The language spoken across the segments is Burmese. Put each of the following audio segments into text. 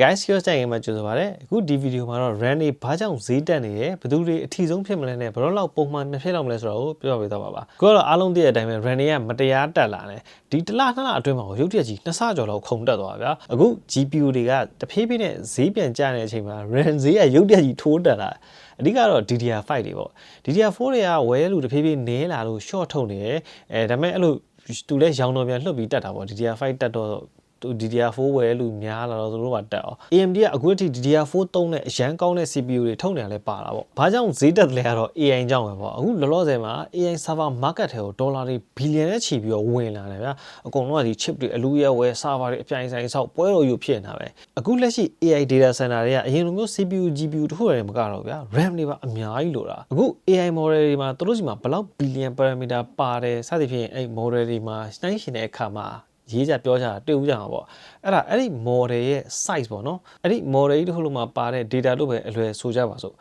guys skills တိုင်မှာကြိုဆိုပါရစေအခုဒီဗီဒီယိုမှာတော့ RAM တွေဘာကြောင့်ဈေးတက်နေလဲဘယ်သူတွေအထီဆုံးဖြစ်မလဲနဲ့ဘယ်တော့လောက်ပုံမှန်မဖြစ်တော့မလဲဆိုတော့ပြောပြပေးသွားပါအခုတော့အားလုံးသိတဲ့အတိုင်းပဲ RAM တွေကမတရားတက်လာတယ်ဒီတစ်လနှစ်လအတွင်းမှာရုပ်တရက်ကြီး2ဆကျော်လောက်ခုန်တက်သွားဗျာအခု GPU တွေကတဖြည်းဖြည်းနဲ့ဈေးပြန်ကျနေတဲ့အချိန်မှာ RAM ဈေးကရုပ်တရက်ကြီးထိုးတက်လာအဓိကတော့ DDR5 တွေပေါ့ DDR4 တွေကဝယ်လူတဖြည်းဖြည်းနည်းလာလို့ short ထုတ်နေတယ်ဒါပေမဲ့အဲ့လိုသူလည်းရောင်တော်ပြန်လှုပ်ပြီးတက်တာပေါ့ DDR5 တက်တော့DDR4 ဝယ်လူများလာတော့သူတို့ကတက်အောင် AMD ကအခုအထိ DDR4 သုံးတဲ့အရန်ကောင်းတဲ့ CPU တွေထုတ်နေရလဲပါတာပေါ့။ဘာကြောင့်ဈေးတက်လဲကတော့ AI ကြောင့်ပဲပေါ့။အခုလောလောဆယ်မှာ AI server market ထဲကိုဒေါ်လာတွေဘီလီယံနဲ့ချီပြီးတော့ဝင်လာတယ်ဗျာ။အကုန်လုံးကဒီ chip တွေအလူရဲဝယ် server တွေအပြိုင်ဆိုင်ဆောက်ပွဲတော်ယူဖြစ်နေတာပဲ။အခုလက်ရှိ AI data center တွေကအရင်လိုမျိုး CPU GPU တခုတည်းမကတော့ဗျာ RAM တွေပါအများကြီးလိုတာ။အခု AI model တွေမှာတို့စီမှာဘယ်လောက်ဘီလီယံ parameter ပါတယ်စသဖြင့်အဲ့ model တွေမှာနှိုင်းယှဉ်တဲ့အခါမှာရေးကြပြောကြတွေ့ဦးကြမှာပေါ့အဲ့ဒီ model ရဲ့ size ပေါ့နော်အဲ့ဒီ model ကြီးတစ်ခုလုံးမှာပါတဲ့ data လို့ပဲအလွယ်ဆိုကြပါစို့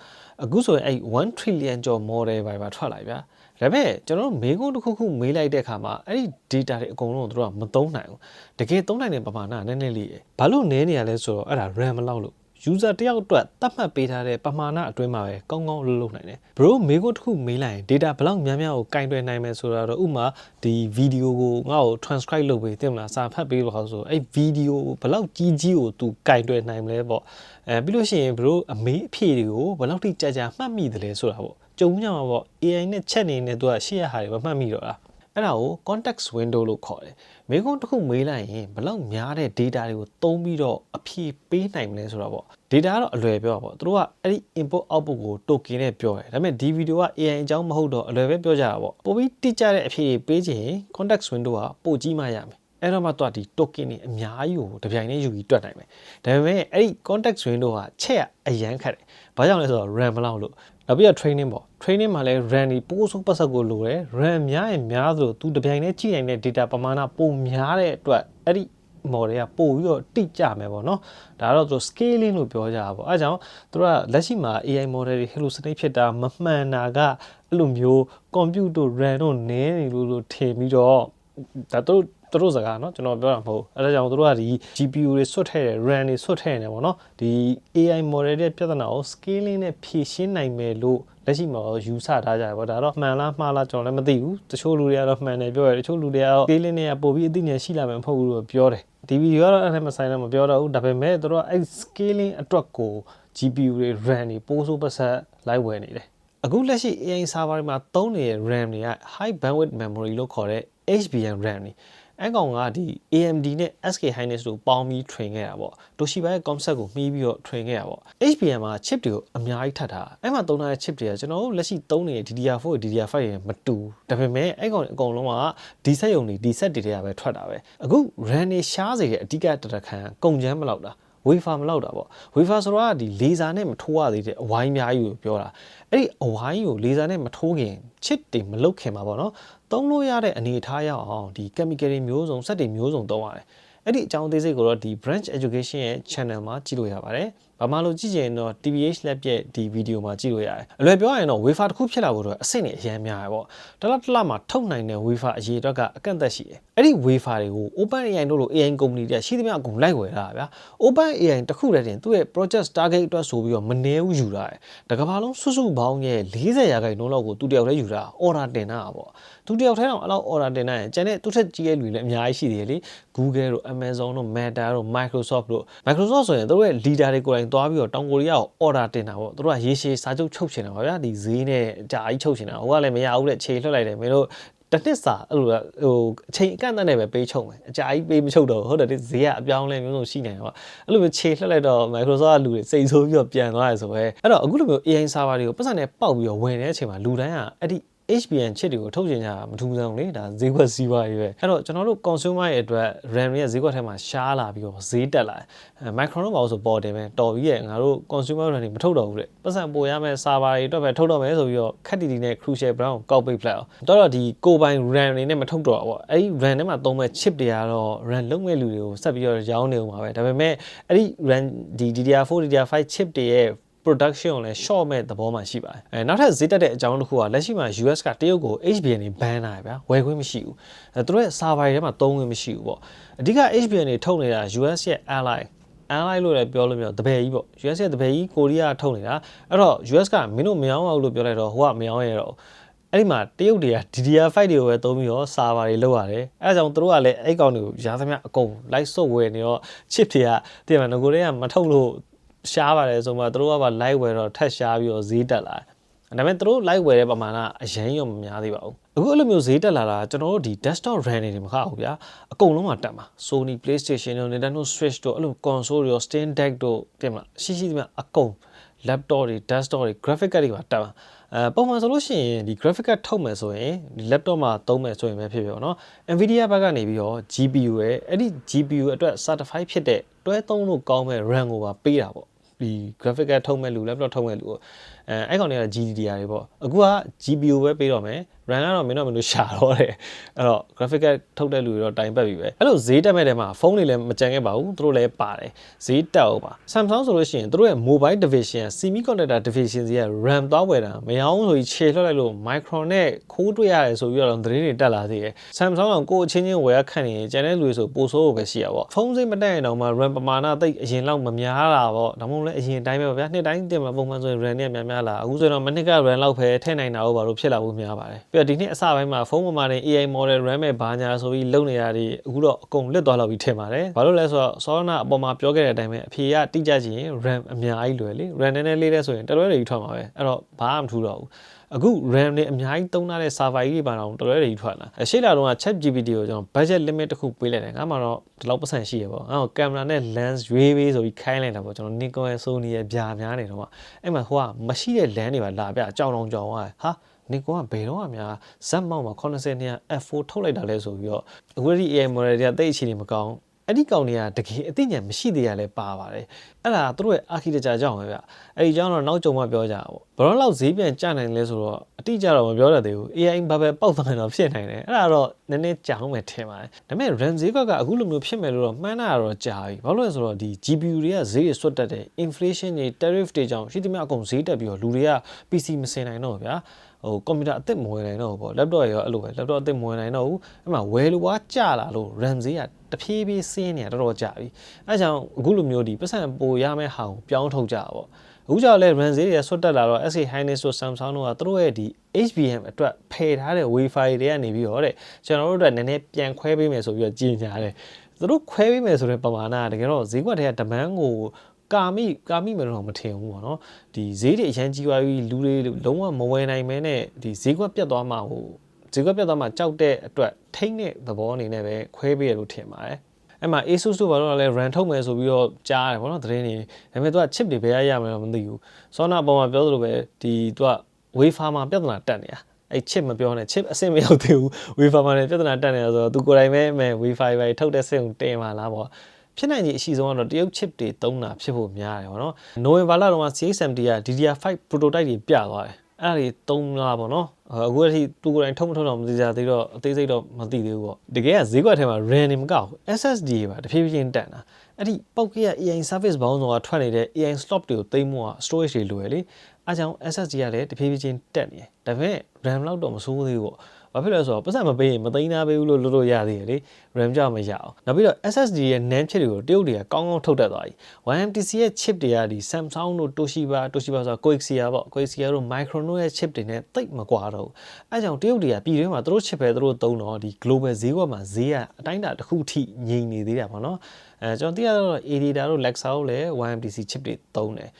အခုဆိုရင်အဲ့1 trillion ကျော် model ပါထွက်လာဗျာဒါပေမဲ့ကျွန်တော်တို့မေးခွန်းတစ်ခုခုမေးလိုက်တဲ့အခါမှာအဲ့ဒီ data တွေအကုန်လုံးတို့ကမသုံးနိုင်ဘူးတကယ်သုံးနိုင်တဲ့ပမာဏနည်းနည်းလေးဘာလို့နည်းနေရလဲဆိုတော့အဲ့ဒါ RAM မလောက်လို့user တယောက်အတွက်သတ်မှတ်ပေးထားတဲ့ပမာဏအတွင်းမှာပဲကောင်းကောင်းလုပ်နိုင်တယ် bro မေးခွန်းတစ်ခုမေးလိုက်ရင် data ဘယ်လောက်များများကိုကင်တွယ်နိုင်မယ်ဆိုတာတော့ဥမာဒီ video ကိုငါ့ကို transcribe လုပ်ပေးတင်မလားစာဖတ်ပေးလို့ဆိုအဲ့ video ဘယ်လောက်ကြီးကို तू ကင်တွယ်နိုင်မလဲပေါ့ပြီးလို့ရှိရင် bro အမေးအဖြေတွေကိုဘယ်လောက်ထိကြာမှတ်မိတယ်လဲဆိုတာပေါ့ကြုံကြမှာပေါ့ AI နဲ့ chat နေနဲ့ तू ကရှေ့ရဟာတွေမမှတ်မိတော့တာအဲ့ဒါကို context window လို့ခေါ်တယ်မေးခွန်းတစ်ခုမေးလိုက်ရင်ဘလောက်များတဲ့ data တွေကိုသုံးပြီးတော့အဖြေပေးနိုင်မလဲဆိုတာပေါ့ data ကတော့အလွယ်ပြောပါပေါ့သူတို့ကအဲ့ဒီ input output ကို token နဲ့ပြောတယ်ဒါပေမဲ့ဒီဗီဒီယိုက AI အကြောင်းမဟုတ်တော့အလွယ်ပဲပြောကြတာပေါ့ပိုပြီးတိကျတဲ့အဖြေတွေပေးခြင်း context window ကပိုကြီးမှရမယ်အဲ့တော့မှတော့ဒီ token တွေအများကြီးကိုတပြိုင်တည်းယူပြီးတွက်နိုင်မယ်ဒါပေမဲ့အဲ့ဒီ context window ကချက်အရန်ခတ်တယ်ဘာကြောင့်လဲဆိုတော့ RAM မလောက်လို့နောက်ပြီးတော့ training ပေါ့ training မှာလည်း RAM တွေပိုးစုပတ်ဆက်ကိုလိုတယ် RAM များရင်များသလိုသူတပြိုင်တည်းကြည့်နိုင်တဲ့ data ပမာဏပိုများတဲ့အတွက်အဲ့ဒီ model ကပို့ပြီးတော့တိကျမယ်ပေါ့နော်ဒါတော့သူ scaling လို့ပြောကြတာပေါ့အဲကြောင့်သူတို့ကလက်ရှိမှာ AI model တွေ hallucinate ဖြစ်တာမမှန်တာကအဲ့လိုမျိုး compute တို့ RAM တို့နည်းနေလို့ထင်ပြီးတော့ဒါတို့စကားเนาะကျွန်တော်ပြောတာမဟုတ်အဲဒါကြောင့်တို့ကဒီ GPU တွေဆွတ်ထဲတယ် RAM တွေဆွတ်ထဲနေပေါ့နော်ဒီ AI model ရဲ့ပြဿနာကို scaling နဲ့ဖြေရှင်းနိုင်မယ်လို့လက်ရှိမှာယူဆထားကြတယ်ပေါ့ဒါတော့မှန်လားမှားလားကျွန်တော်လည်းမသိဘူးတချို့လူတွေကတော့မှန်တယ်ပြောတယ်တချို့လူတွေကတော့ scaling နဲ့ပို့ပြီးအသိဉာဏ်ရှိလာမယ်မဟုတ်ဘူးလို့ပြောတယ်ဒီဗီဒီယိုကတော့အဲ့ဒါမဆိုင်တော့မပြောတော့ဘူးဒါပေမဲ့တို့ကအဲ့ scaling အတွက်ကို GPU တွေ RAM တွေပိုးစိုးပတ်ဆက်လိုက်ဝယ်နေတယ်အခုလက်ရှိ AI server တွေမှာသုံးနေတဲ့ RAM တွေက high bandwidth memory လို့ခေါ်တဲ့ HBM RAM တွေအဲ့ကောင်ကဒီ AMD နဲ့ SK Hynix တို့ပေါင်းပြီး train ခဲ့တာပေါ့ Toshiba ရဲ့ concept ကိုမှီးပြီးတော့ train ခဲ့တာပေါ့ HBM မှာ chip တွေကိုအများကြီးထပ်ထားအဲ့မှာသုံးထားတဲ့ chip တွေကကျွန်တော်တို့လက်ရှိသုံးနေတဲ့ DDR4 DDR5 တွေမတူဒါပေမဲ့အဲ့ကောင်အကုန်လုံးကဒီစက်ရုံတွေဒီစက်တွေတွေကပဲထွက်တာပဲအခု RAM တွေရှားစေတဲ့အဓိကတရခံကုန်ချမ်းမလောက်တာwafer မလောက်တာပေါ့ wafer ဆိုတော့ဒီ laser နဲ့မထိုးရသေးတဲ့အဝိုင်းအများကြီးကိုပြောတာအဲ့ဒီအဝိုင်းကို laser နဲ့မထိုးခင် chip တွေမလုတ်ခင်မှာပေါ့နော်သုံးလို့ရတဲ့အနေအထားရအောင်ဒီ chemical တွေမျိုးစုံစက်တွေမျိုးစုံသုံးရတယ်အဲ့ဒီအကြောင်းသေးစိတ်ကိုတော့ဒီ branch education ရဲ့ channel မှာကြည့်လို့ရပါတယ်ဘာမှလို့ကြည့်ချင်တော့ TBH Lab ရဲ့ဒီဗီဒီယိုမှာကြည့်လို့ရတယ်အလွယ်ပြောရရင်တော့ wafer တစ်ခုဖြစ်လာဖို့တော့အဆင့်တွေအများများပဲပေါ့တစ်လမှာထုတ်နိုင်တဲ့ wafer အရေးအတွက်ကအကန့်အသတ်ရှိတယ်အဲ့ဒီ wafer တွေကို OpenAI တို့လို AI company တွေကရှိသမျှအကုန်လိုက်ဝယ်တာဗျာ OpenAI တခုတည်းတင်သူ့ရဲ့ project target အတွက်ဆိုပြီးတော့မနည်းဘူးယူတာတယ်တကဘာလုံးစုစုပေါင်းရဲ့40%လောက်ကိုသူတယောက်တည်းယူတာ order တင်တာပေါ့သူတယောက်တည်းတော့အဲ့လောက် order တင်နိုင်ရင်ကျန်တဲ့သူထက်ကြီးရဲ့လူတွေလည်းအများကြီးရှိသေးတယ်လေ Google တို့ Amazon တို့ Meta တို့ Microsoft တို့ Microsoft ဆိုရင်သူတို့ရဲ့ leader တွေကိုယ်တိုင်သွားပြီးတော့တောင်ကိုရီးယားကို order တင်တာပေါ့သူတို့ကရေရှည်စာချုပ်ချုပ်ချင်တာပါဗျာဒီဈေးနဲ့အကြာကြီးချုပ်ချင်တာဟိုကလည်းမရဘူးတဲ့ခြေလွှတ်လိုက်တယ်မင်းတို့တစ်နှစ်စာအဲ့လိုဟိုအချိန်အကန့်အသတ်နဲ့ပဲပေးချုပ်မယ်အကြာကြီးပေးမချုပ်တော့ဟုတ်တယ်ဒီဈေးကအပြောင်းလဲမျိုးစုံရှိနိုင်တော့အဲ့လိုမျိုးခြေလှက်လိုက်တော့ Microsoft ကလူတွေစိတ်ဆိုးပြီးတော့ပြန်သွားတယ်ဆိုပဲအဲ့တော့အခုလိုမျိုး AI server တွေကိုပတ်စံနဲ့ပေါက်ပြီးတော့ဝင်တဲ့အချိန်မှာလူတိုင်းကအဲ့ဒီ HBM chip တွေကိုထုတ်ချင်ကြတာမထူးဆန်းဘူးလေဒါဈေးကွက်စီးပွားရေးပဲအဲ့တော့ကျွန်တော်တို့ consumer ရဲ့အတွက် RAM ရဲ့ဈေးကွက်ထဲမှာရှားလာပြီးတော့ဈေးတက်လာတယ် Micron တို့ပါလို့ဆိုပေါ်တယ်ပဲတော်ပြီးရဲ့ငါတို့ consumer တွေမထုတ်တော့ဘူးတဲ့ပတ်စံပိုရမယ့် server တွေအတွက်ပဲထုတ်တော့မယ်ဆိုပြီးတော့ခက်တီတီနဲ့ crucial brown ကိုကောက်ပိတ်ပလိုက်အောင်တော့ဒီကိုပိုင် RAM တွေနဲ့မထုတ်တော့ဘူးပေါ့အဲ့ဒီ RAM ထဲမှာသုံးမဲ့ chip တွေကတော့ RAM လုံးမဲ့လူတွေကိုဆက်ပြီးတော့ရောင်းနေဦးမှာပဲဒါပေမဲ့အဲ့ဒီ RAM ဒီ DDR4 DDR5 chip တွေရဲ့production ကိုလည်း short မဲ့သဘောမှရှိပါတယ်နောက်ထပ်ဈေးတက်တဲ့အကြောင်းတစ်ခုကလက်ရှိမှာ US ကတရုတ်ကို HBM တွေ ban လာတယ်ဗျာဝယ်ခွင့်မရှိဘူးသူတို့ရဲ့ server တွေထဲမှာသုံးခွင့်မရှိဘူးပေါ့အဓိက HBM တွေထုတ်နေတာ US ရဲ့ ally analyze လို့လည်းပြောလို့မျိုးတပည့်ကြီးပေါ့ US ရဲ့တပည့်ကြီးကိုရီးယားထုတ်နေတာအဲ့တော့ US ကမင်းတို့မရောင်းအောင်လို့ပြောလိုက်တော့ဟိုကမရောင်းရတော့အဲ့ဒီမှာတရုတ်တွေက DDR5 တွေကိုပဲသုံးပြီးတော့ server တွေလောက်ရတယ်အဲ့ဒါကြောင့်သူတို့ကလည်းအဲ့ကောင်တွေကိုရာသမျှအကုန် live စုပ်ဝယ်နေတော့ chip တွေကတကယ်မှငကိုတွေကမထုတ်လို့ရှားပါတယ်ဆိုမှသူတို့ကပါ live ဝယ်တော့ထက်ရှားပြီးတော့ဈေးတက်လာတယ်ဒါပေမဲ့သူတို့ live ဝယ်တဲ့ပမာဏအရင်ရောမများသေးပါဘူးအခုအဲ့လိုမျိုးဈေးတက်လာတာကျွန်တော်တို့ဒီ desktop RAM တွေမခဘူးဗျာအကုန်လုံးမှာတက်မှာ Sony PlayStation တို့ Nintendo Switch တို့အဲ့လို console တွေ Steam Deck တို့ပြင်မလားရှိသမျှအကုန် laptop တွေ desktop တွေ graphic card တွေပါတက်မှာပုံမှန်ဆိုလို့ရှိရင်ဒီ graphic card ထုတ်မယ်ဆိုရင်ဒီ laptop မှာသုံးမယ်ဆိုရင်ပဲဖြစ်ဖြစ်ပေါ့နော် Nvidia ဘက်ကနေပြီးတော့ GPU ရဲ့အဲ့ဒီ GPU အတွက် certify ဖြစ်တဲ့တွဲသုံးလို့ကောင်းမဲ့ RAM ကိုပါပေးတာပေါ့ဒီ graphic card ထုတ်မဲ့လူ laptop ထုတ်မဲ့လူကိုအဲ့ကောင်တွေက GDDR တွေပေါ့အခုက GPU ပဲပေးတော့မယ် RAM ကတော့မင်းတို့ရှာတော့တယ်အဲ့တော့ graphic card ထုတ်တဲ့လူတွေတော့တိုင်ပတ်ပြီပဲအဲ့လိုဈေးတက်မဲ့တဲ့မှာဖုန်းတွေလည်းမကြံခဲ့ပါဘူးသူတို့လည်းပါတယ်ဈေးတက်အောင်ပါ Samsung ဆိုလို့ရှိရင်သူတို့ရဲ့ mobile division semiconductor division စီက RAM သွားဝယ်တာမရောင်းဆိုပြီးခြေလှော့လိုက်လို့ Micron နဲ့ခိုးတွေ့ရတယ်ဆိုပြီးတော့သတင်းတွေတက်လာသေးတယ် Samsung ကကိုအချင်းချင်းဝယ်ရခန့်နေကျန်တဲ့လူတွေဆိုပိုဆိုးဖို့ပဲရှိရပါဖုန်းစိတ်မတက်ရင်တော့မှ RAM ပမာဏတိတ်အရင်လောက်မများတာပေါ့ဒါမှမဟုတ်လည်းအရင်တိုင်းပဲဗျာနှစ်တိုင်းတင်မှာပုံမှန်ဆိုရင် RAM နဲ့များလာအခုဆိုတော့မနစ်က RAM လောက်ပဲထည့်နိုင်တာဟုတ်ပါလို့ဖြစ်လာဖို့များပါတယ်ပြီးတော့ဒီနှစ်အစပိုင်းမှာဖုန်းပေါ်မှာနေ AI model RAM နဲ့ဘာညာဆိုပြီးလုံနေရတဲ့အခုတော့အကုန်လစ်သွားလောက်ပြီးထင်ပါတယ်ဘာလို့လဲဆိုတော့စောနာအပေါ်မှာပြောခဲ့တဲ့အတိုင်းပဲအဖြေကတိကျချင် RAM အများကြီးလွယ်လေ RAM နည်းနည်းလေးလဲဆိုရင်တလွဲတွေထွက်မှာပဲအဲ့တော့ဘာမှမထူတော့ဘူးအခု RAM နဲ့အများကြီးသုံးထားတဲ့ server ကြီးတွေပါတော့တလွဲတွေထွက်လာရှေ့လာတော့ ChatGPT ကိုကျွန်တော် budget limit တစ်ခုပေးလိုက်တယ်ငါမှတော့ဒီလောက်ပတ်စံရှိရပေါ့ငါ့ကိုကင်မရာနဲ့ lens ရွေးပေးဆိုပြီးခိုင်းလိုက်တာပေါ့ကျွန်တော် Nikon ရဲ့ Sony ရဲ့ဗျာများနေတော့အဲ့မှာဟိုကမရှိတဲ့ lens တွေပါလာပြအကြောင်တောင်ကြောင်သွားဟာနီကွန်ကဘယ်တော့မှများဇက်မောက်မှာ80နဲ့ F4 ထုတ်လိုက်တာလဲဆိုပြီးတော့အခုဒီ AI model တွေကတိတ်အခြေအနေမကောင်းအဲ့ဒီကောင်တွေကတကယ်အသိဉာဏ်မရှိသေးရလဲပါပါတယ်အဲ့ဒါသူတို့ရဲ့ architecture ကြောင့်ပဲဗျအဲ့ဒီကြောင့်တော့နောက်ကြုံမှပြောကြတာပေါ့ဘယ်တော့လောက်ဈေးပြန်ကျနိုင်လဲဆိုတော့အတိအကျတော့မပြောတတ်သေးဘူး AI ဘာပဲပေါက်သွားရင်တော့ဖြစ်နိုင်တယ်အဲ့ဒါတော့နည်းနည်းကြောင်မယ်ထင်ပါတယ်ဒါပေမဲ့ RAM ဈေးကအခုလိုမျိုးဖြစ်မယ်လို့တော့မှန်းတာတော့ကြာပြီဘာလို့လဲဆိုတော့ဒီ GPU တွေကဈေးဆွတ်တက်တယ် inflation တွေ tariff တွေကြောင့်ရှိသမျှအကုန်ဈေးတက်ပြီးတော့လူတွေက PC မစင်နိုင်တော့ဗျာဟိုကွန်ပျူတာအသစ်မဝယ်နိုင်တော့ဘူးပေါ့ laptop ရောအဲ့လိုပဲ laptop အသစ်မဝယ်နိုင်တော့ဘူးအဲ့မှာဝယ်လို့ပွားကြလာလို့ RAM ဈေးကတဖြည်းဖြည်းဆင်းနေတာတော်တော်ကြာပြီအဲ့ကြောင့်အခုလိုမျိုးဒီပတ်စံပိုရမယ့်ဟာကိုပြောင်းထုတ်ကြတာပေါ့အခုကြောင့်လဲ RAM ဈေးတွေဆွတ်တက်လာတော့ SK Hynix တို့ Samsung တို့ကသူတို့ရဲ့ဒီ HBM အတွက်ဖယ်ထားတဲ့ Wi-Fi တွေကနေပြီးတော့တဲ့ကျွန်တော်တို့အတွက်နည်းနည်းပြန်ခွဲပေးမယ်ဆိုပြီးတော့ကြီးညာတယ်သူတို့ခွဲပေးမယ်ဆိုတဲ့ပမာဏကတကယ်တော့ဈေးကွက်တွေက demand ကိုကာမိမယ်လို့တော့မထင်ဘူးပေါ့နော်ဒီဈေးတွေအရင်ကြီးသွားပြီးလူတွေလုံးဝမဝယ်နိုင်မဲနဲ့ဒီဈေးကွက်ပြတ်သွားမှကြောက်တဲ့အတွက်ထိန်းတဲ့သဘောအနေနဲ့ပဲခွဲပေးရလို့ထင်ပါတယ်အဲ့မှာ Asus တို့ဘာလို့လဲ RAM ထုတ်မယ်ဆိုပြီးတော့ကြားတယ်ပေါ့နော်သတင်းတွေဒါပေမဲ့သူက chip တွေဘယ်ရမလဲတော့မသိဘူးစောနာအပေါ်မှာပြောသလိုပဲဒီသူက wafer မှာပြဿနာတက်နေတာအဲ့ chip မပြောနဲ့ chip အဆင့်မရောက်သေးဘူး wafer မှာလည်းပြဿနာတက်နေတာဆိုတော့သူကိုယ်တိုင်ပဲ wafer ပဲထုတ်တဲ့စက်ကိုတင်ပါလားပေါ့ဖြစ်နိုင်ကြီးအရှိဆုံးကတော့တရုတ် chip တွေသုံးတာဖြစ်ဖို့များတယ်ပေါ့နော်နိုဝင်ဘာလတုန်းက CH70 က DDR5 prototype တွေပြသွားတယ်အဲ့ဒါတွေသုံးလားပေါ့နော်အခုအထိသူကိုယ်တိုင်ထုတ်မထုတ်တော့မသိကြသေးတော့အသေးစိတ်တော့မသိသေးဘူးပေါ့တကယ်ကဈေးကွက်ထဲမှာ RAM နေမကောက် SSD တွေပါတဖြည်းဖြည်းတက်တာအဲ့ဒီပောက်ကရ AI service ဘောင်းဆောင်ကထွက်နေတဲ့ AI slot တွေကိုသိမ်းမှုက storage တွေလိုရလေအားကြောင့် SSD ကလည်းတဖြည်းဖြည်းတက်နေတယ်ဒါပေမဲ့ RAM လောက်တော့မဆိုးသေးဘူးပေါ့ဘာဖြစ်လဲဆိုတော့ပတ်စံမပေးရင်မသိမ်းသားပေးဘူးလို့ရသေးတယ်လေ RAM ကြောင့်မရအောင်နောက်ပြီးတော့ SSD ရဲ့ NAND chip တွေကိုတရုတ်တွေကကောင်းကောင်းထုတ်တတ်သွားပြီ YMTC ရဲ့ chip တွေကဒီ Samsung တို့ Toshiba ဆိုတာ Koixia ပေါ့ Koixia တို့ Micron တို့ရဲ့ chip တွေနဲ့တိတ်မကွာတော့ဘူးအဲကြောင့်တရုတ်တွေကပြည်တွင်းမှာသူတို့ chip ပဲသူတို့သုံးတော့ဒီ global ဈေးကွက်မှာဈေးကအတိုင်းအတာတစ်ခုထိငြိမ်နေသေးတာပေါ့နော်ကျွန်တော်သိရတော့ Adida တို့ Lexa တို့လည်း YMTC chip တွေသုံးတယ်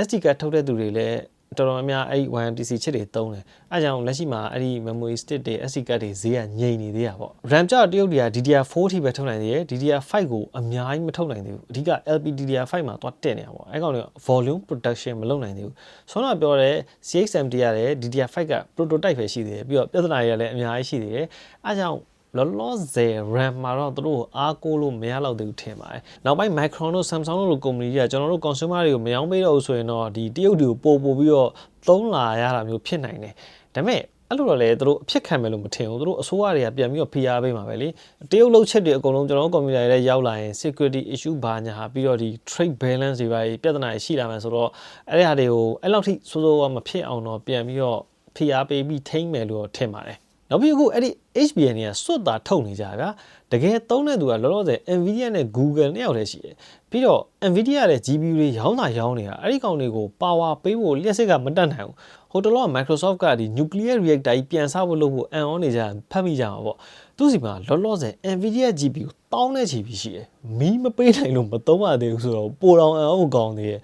SD card ထုတ်တဲ့သူတွေလည်းတော်တော်များများအဲ့ YMTC ချစ်တွေသုံးတယ်အဲကြောင့်လက်ရှိမှာအဲ့ဒီ memory stick တွေ SD card တွေဈေးကငြိမ်နေသေးတာပေါ့ RAM ကြောင့်တရုတ်တွေက DDR4 ထိပဲထုတ်နိုင်သေးတယ် DDR5 ကိုအများကြီးမထုတ်နိုင်သေးဘူးအဓိက LPDDR5 မှာသွားတက်နေတာပေါ့အဲကောင်တွေ volume production မလုပ်နိုင်သေးဘူးဆောင်းတော့ပြောတဲ့ CH70 ရတဲ့ DDR5 က prototype ပဲရှိသေးတယ်ပြီးတော့ပြဿနာတွေကလည်းအများကြီးရှိသေးတယ်အဲကြောင့်လောလောဆယ် RAM မှာတော့သူတို့အားကိုးလို့မရတော့သေးဘူးထင်ပါတယ်။နောက်ပိုင်း Micron တို့ Samsung တို့လိုကုမ္ပဏီတွေကကျွန်တော်တို့ consumer တွေကိုမရောင်းပေးတော့ဘူးဆိုရင်တော့ဒီတရုတ်တွေကိုပို့ပြီးတော့သုံးလာရတာမျိုးဖြစ်နိုင်တယ်။ဒါပေမဲ့အဲ့လိုတော့လေသူတို့အဖြစ်ခံမယ်လို့မထင်ဘူး။သူတို့အစိုးရတွေကပြန်ပြီးတော့ဖိအားပေးမှာပဲလေ။တရုတ်လှုပ်ချက်တွေအကုန်လုံးကျွန်တော်တို့ computer တွေရောက်လာရင် security issue ဘာညာပြီးတော့ဒီ trade balance တွေပါပြဿနာရှိလာမယ်ဆိုတော့အဲ့ဒီဟာတွေကိုအဲ့လောက်ထိစိုးစိုးမဖြစ်အောင်တော့ပြန်ပြီးတော့ဖိအားပေးပြီးထိန်းမယ်လို့ထင်ပါတယ်။ နောက်ပြီးအခုအဲ့ဒီ HBM တွေကစွတ်တာထုတ်နေကြဗျာတကယ်သုံးတဲ့သူကလောလောဆယ် Nvidia နဲ့ Google နှစ်ယောက်တည်းရှိတယ်ပြီးတော့ Nvidia ရဲ့ GPU တွေရောင်းနေတာအဲ့ဒီကောင်တွေကို power ပေးဖို့လျှက်စစ်ကမတက်နိုင်ဘူးဟိုတလောက Microsoft ကဒီ nuclear reactor ကြီးပြန်ဆောက်ဖို့လုပ်ဖို့အန်အောနေကြဖတ်မိကြမှာပေါ့သူစီမှာလောလောဆယ် Nvidia GPU တောင်းတဲ့ချီပြီးရှိတယ်မီးမပေးနိုင်လို့မသုံးရသေးဘူးဆိုတော့ပိုတောင်အန်အောကောင်းသေးတယ်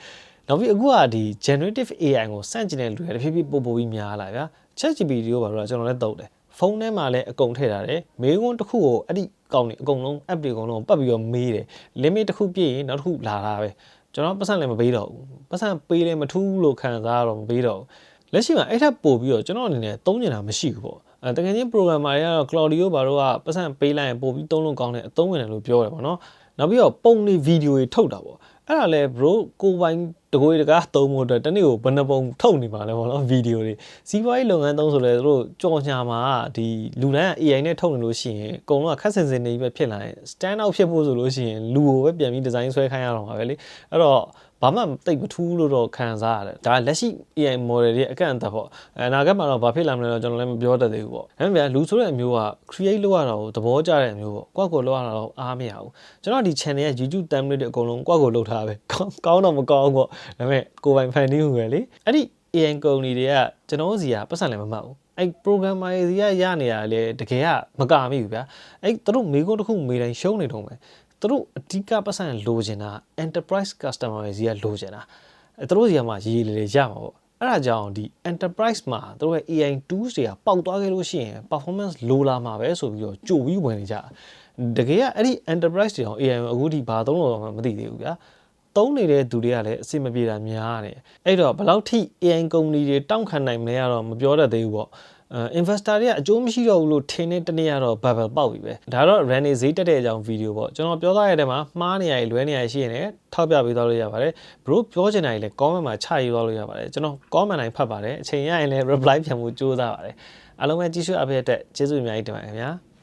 နောက်ပြီးအခုကဒီ generative AI ကိုစန့်ကျင်တဲ့လူတွေတဖြည်းဖြည်းပို့ပြီးများလာဗျာ ChatGPT တို့ဘာလို့ကျွန်တော်လည်းသုံးတယ်ဖုန်းထဲမှာလည်းအကုန်ထည့်ထားတယ်မေးခွန်းတစ်ခုကိုအဲ့ဒီကောင်းနေအကုန်လုံး app တွေအကုန်လုံးပတ်ပြီးတော့မေးတယ် limit တစ်ခုပြည့်ရင်နောက်တစ်ခုလာတာပဲကျွန်တော်ပတ်စံလည်းမပေးတော့ဘူးပတ်စံပေးလည်းမထူးလို့ခံစားရတော့မပေးတော့ဘူးလက်ရှိမှာအဲ့ထက်ပို့ပြီးတော့ကျွန်တော်အနေနဲ့သုံးနေတာမရှိဘူးပေါ့တကယ်ချင်း programmer တွေကတော့ Claudio ဘာလို့ကပတ်စံပေးလိုက်ရင်ပို့ပြီးသုံးလို့ကောင်းတဲ့အသုံးဝင်တယ်လို့ပြောတယ်ပေါ့နော်နောက်ပြီးတော့ပုံတွေဗီဒီယိုတွေထုတ်တာပေါ့အဲ့ဒါလဲ bro ကိုပိုင်တကိုယ်တကားသုံးဖို့အတွက်တနေ့ကိုဘယ်နှပုံထုတ်နေပါလဲပေါ့နော်ဗီဒီယိုတွေစီးပွားရေးလုပ်ငန်းသုံးဆိုလဲသူတို့ကြော်ညာမှာဒီလူတိုင်းက AI နဲ့ထုတ်နေလို့ရှိရင်အကုန်လုံးကခက်စင်စင်နေပဲဖြစ်လာရင် stand out ဖြစ်ဖို့ဆိုလို့ရှိရင်လူကိုပဲပြန်ပြီးဒီဇိုင်းဆွဲခိုင်းရတော့မှာပဲလေအဲ့တော့ဘာမှတိတ်မထူးလို့တော့ခံစားရတယ်ဒါလက်ရှိ AI model တွေအကန့်အသတ်ပေါ့အနာဂတ်မှာတော့ဘာဖြစ်လာမလဲတော့ကျွန်တော်လည်းမပြောတတ်သေးဘူးပေါ့ဒါပေမဲ့လူဆိုတဲ့အမျိုးက create လုပ်ရတာကိုသဘောကျတဲ့အမျိုးပေါ့ကိုယ့်ကိုလုပ်ရတာတော့အားမရဘူးကျွန်တော်ဒီ channel ရဲ့ YouTube thumbnail တွေအကုန်လုံးကိုယ့်ကိုလုပ်ထားပဲကောင်းတော့မကောင်းပေါ့ဒါပေမဲ့ကိုယ်ပိုင်ဖန်တီးမှုပဲလေအဲ့ဒီ AI ကုမ္ပဏီတွေကကျွန်တော်စီကပတ်စံလည်းမမှတ်ဘူးအဲ့ programmer တွေစီကရနေတာလေတကယ်ကမကမိဘူးဗျာအဲ့သူတို့မေးခွန်းတစ်ခုမေးတိုင်းရှုံးနေတော့မယ်သူတို့အဓိကပတ်စံလိုချင်တာ enterprise customer တွေစီကလိုချင်တာသူတို့စီကမှရေးလေရမှာပေါ့အဲ့ဒါကြောင့်ဒီ enterprise မှာသူတို့ရဲ့ AI tools တွေကပေါက်သွားခဲ့လို့ရှိရင် performance လိုလာမှာပဲဆိုပြီးတော့ကြိုပြီးဝင်နေကြတကယ်ကအဲ့ဒီ enterprise တွေအောင် AI ကိုအခုဒီဘာသုံးလို့တော့မသိသေးဘူးဗျာသုံးနေတဲ့သူတွေကလည်းအဆင်မပြေတာများတယ်အဲ့တော့ဘယ်လောက်ထိ AI ကုမ္ပဏီတွေတောင့်ခံနိုင်မလဲတော့မပြောတတ်သေးဘူးပေါ့investor တွေကအကျိုးမရှိတော့ဘူးလို့ထင်တဲ့တနေ့ကတော့ bubble ပေါက်ပြီပဲဒါတော့ run ဈေးတက်တဲ့အကြောင်းဗီဒီယိုပေါ့ကျွန်တော်ပြောသားရတဲ့မှာမှားနေရည်လွဲနေရည်ရှိရင်လည်းထောက်ပြပေးသွားလို့ရပါတယ် bro ပြောချင်တာကြီးလည်း comment မှာချရေးသွားလို့ရပါတယ်ကျွန်တော် comment တိုင်းဖတ်ပါတယ်အချိန်ရရင်လည်း reply ပြန်ဖို့ကြိုးစားပါတယ်အားလုံးပဲကြည့်ရှုအားပေးတဲ့အတွက်ကျေးဇူးအများကြီးတင်ပါတယ်ခင်ဗျာ